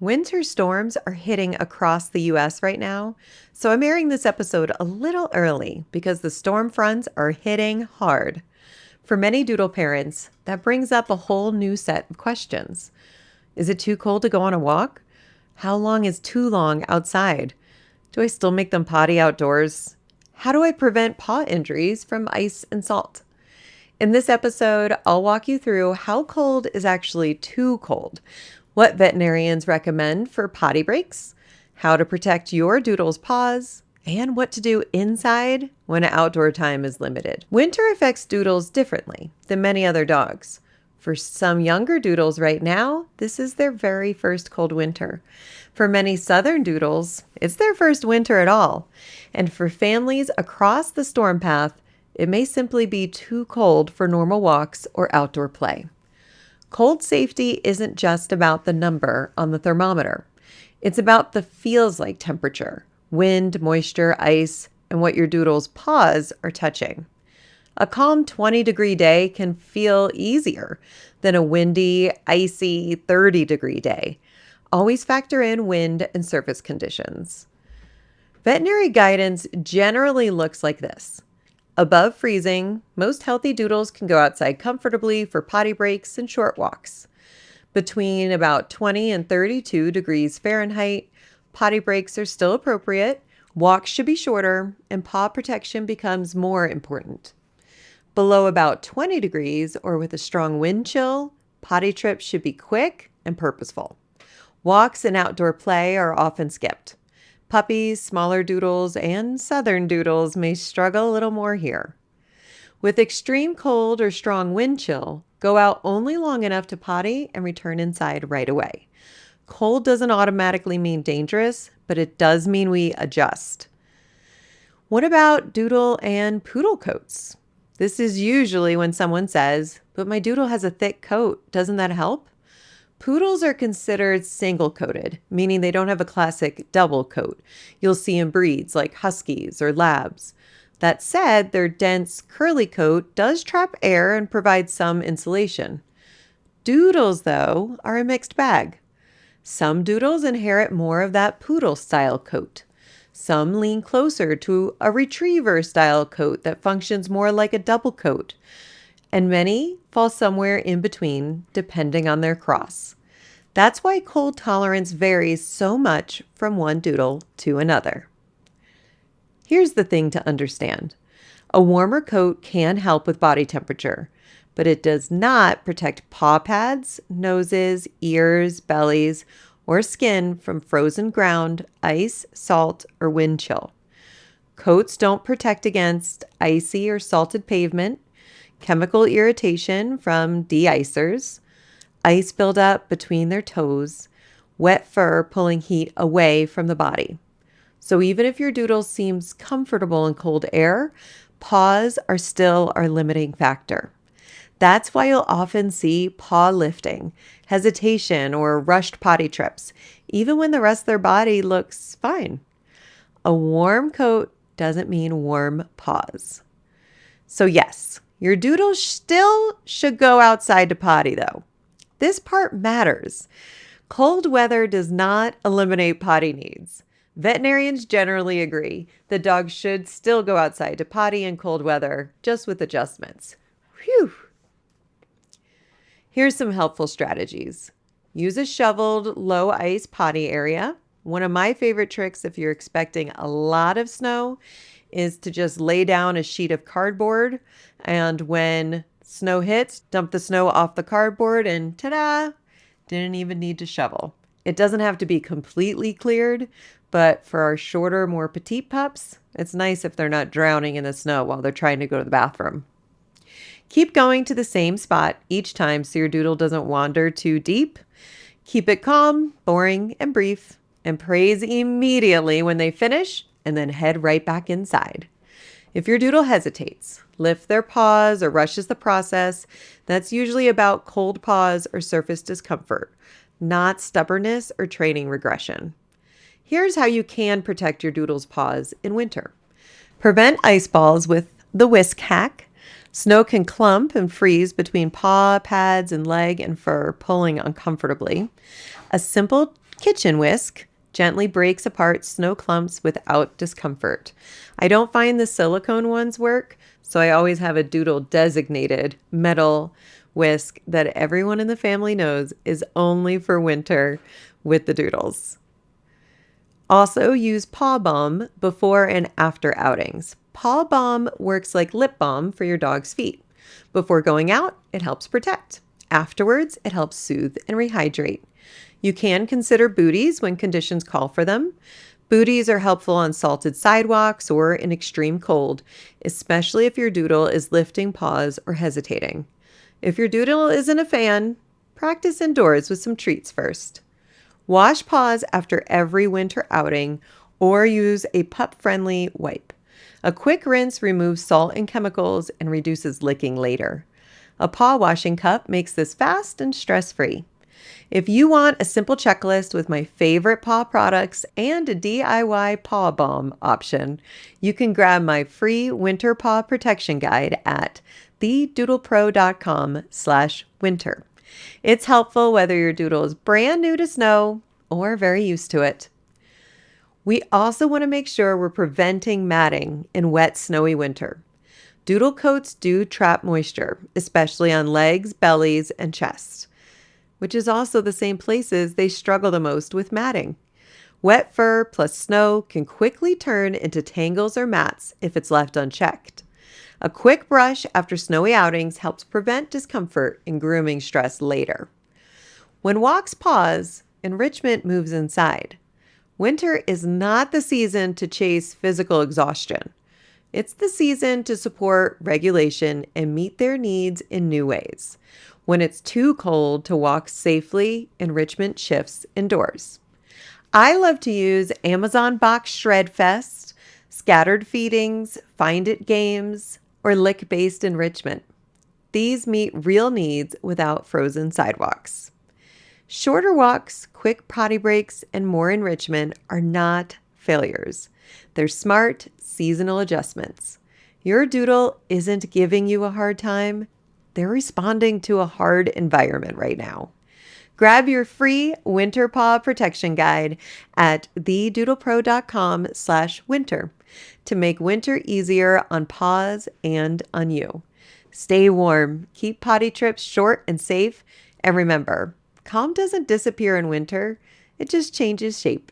Winter storms are hitting across the US right now, so I'm airing this episode a little early because the storm fronts are hitting hard. For many doodle parents, that brings up a whole new set of questions. Is it too cold to go on a walk? How long is too long outside? Do I still make them potty outdoors? How do I prevent paw injuries from ice and salt? In this episode, I'll walk you through how cold is actually too cold, what veterinarians recommend for potty breaks, how to protect your doodle's paws, and what to do inside when outdoor time is limited. Winter affects doodles differently than many other dogs. For some younger doodles right now, this is their very first cold winter. For many southern doodles, it's their first winter at all. And for families across the storm path, it may simply be too cold for normal walks or outdoor play. Cold safety isn't just about the number on the thermometer. It's about the feels like temperature, wind, moisture, ice, and what your doodle's paws are touching. A calm 20-degree day can feel easier than a windy, icy 30-degree day. Always factor in wind and surface conditions. Veterinary guidance generally looks like this. Above freezing, most healthy doodles can go outside comfortably for potty breaks and short walks. Between about 20 and 32 degrees Fahrenheit, potty breaks are still appropriate, walks should be shorter, and paw protection becomes more important. Below about 20 degrees or with a strong wind chill, potty trips should be quick and purposeful. Walks and outdoor play are often skipped. Puppies, smaller doodles, and southern doodles may struggle a little more here. With extreme cold or strong wind chill, go out only long enough to potty and return inside right away. Cold doesn't automatically mean dangerous, but it does mean we adjust. What about doodle and poodle coats? This is usually when someone says, "But my doodle has a thick coat. Doesn't that help?" Poodles are considered single-coated, meaning they don't have a classic double coat you'll see in breeds like Huskies or Labs. That said, their dense, curly coat does trap air and provide some insulation. Doodles, though, are a mixed bag. Some doodles inherit more of that poodle-style coat. Some lean closer to a retriever-style coat that functions more like a double coat. And many fall somewhere in between, depending on their cross. That's why cold tolerance varies so much from one doodle to another. Here's the thing to understand. A warmer coat can help with body temperature, but it does not protect paw pads, noses, ears, bellies, or skin from frozen ground, ice, salt, or wind chill. Coats don't protect against icy or salted pavement, chemical irritation from de-icers, ice buildup between their toes, wet fur pulling heat away from the body. So even if your doodle seems comfortable in cold air, paws are still our limiting factor. That's why you'll often see paw lifting, hesitation, or rushed potty trips, even when the rest of their body looks fine. A warm coat doesn't mean warm paws. So yes, your doodle still should go outside to potty though. This part matters. Cold weather does not eliminate potty needs. Veterinarians generally agree the dog should still go outside to potty in cold weather, just with adjustments. Whew. Here's some helpful strategies. Use a shoveled low ice potty area. One of my favorite tricks if you're expecting a lot of snow is to just lay down a sheet of cardboard, and when snow hits, dump the snow off the cardboard and ta-da, didn't even need to shovel. It doesn't have to be completely cleared, but for our shorter, more petite pups, it's nice if they're not drowning in the snow while they're trying to go to the bathroom. Keep going to the same spot each time so your doodle doesn't wander too deep. Keep it calm, boring, and brief, and praise immediately when they finish, and then head right back inside. If your doodle hesitates, lifts their paws, or rushes the process, that's usually about cold paws or surface discomfort, not stubbornness or training regression. Here's how you can protect your doodle's paws in winter. Prevent ice balls with the whisk hack. Snow can clump and freeze between paw pads and leg and fur, pulling uncomfortably. A simple Kitchen whisk gently breaks apart snow clumps without discomfort. I don't find the silicone ones work, so I always have a Doodle designated metal whisk that everyone in the family knows is only for winter with the Doodles. Also use paw balm before and after outings. Paw balm works like lip balm for your dog's feet. Before going out, it helps protect. Afterwards, it helps soothe and rehydrate. You can consider booties when conditions call for them. Booties are helpful on salted sidewalks or in extreme cold, especially if your Doodle is lifting paws or hesitating. If your Doodle isn't a fan, practice indoors with some treats first. Wash paws after every winter outing or use a pup-friendly wipe. A quick rinse removes salt and chemicals and reduces licking later. A paw washing cup makes this fast and stress-free. If you want a simple checklist with my favorite paw products and a DIY paw balm option, you can grab my free winter paw protection guide at thedoodlepro.com/winter. It's helpful whether your Doodle is brand new to snow or very used to it. We also want to make sure we're preventing matting in wet, snowy winter. Doodle coats do trap moisture, especially on legs, bellies, and chests, which is also the same places they struggle the most with matting. Wet fur plus snow can quickly turn into tangles or mats if it's left unchecked. A quick brush after snowy outings helps prevent discomfort and grooming stress later. When walks pause, enrichment moves inside. Winter is not the season to chase physical exhaustion. It's the season to support regulation and meet their needs in new ways. When it's too cold to walk safely, enrichment shifts indoors. I love to use Amazon Box Shred Fest, scattered feedings, find it games, or lick-based enrichment. These meet real needs without frozen sidewalks. Shorter walks, quick potty breaks, and more enrichment are not failures. They're smart, seasonal adjustments. Your Doodle isn't giving you a hard time. They're responding to a hard environment right now. Grab your free winter paw protection guide at thedoodlepro.com/winter to make winter easier on paws and on you. Stay warm, keep potty trips short and safe, and remember, calm doesn't disappear in winter, it just changes shape.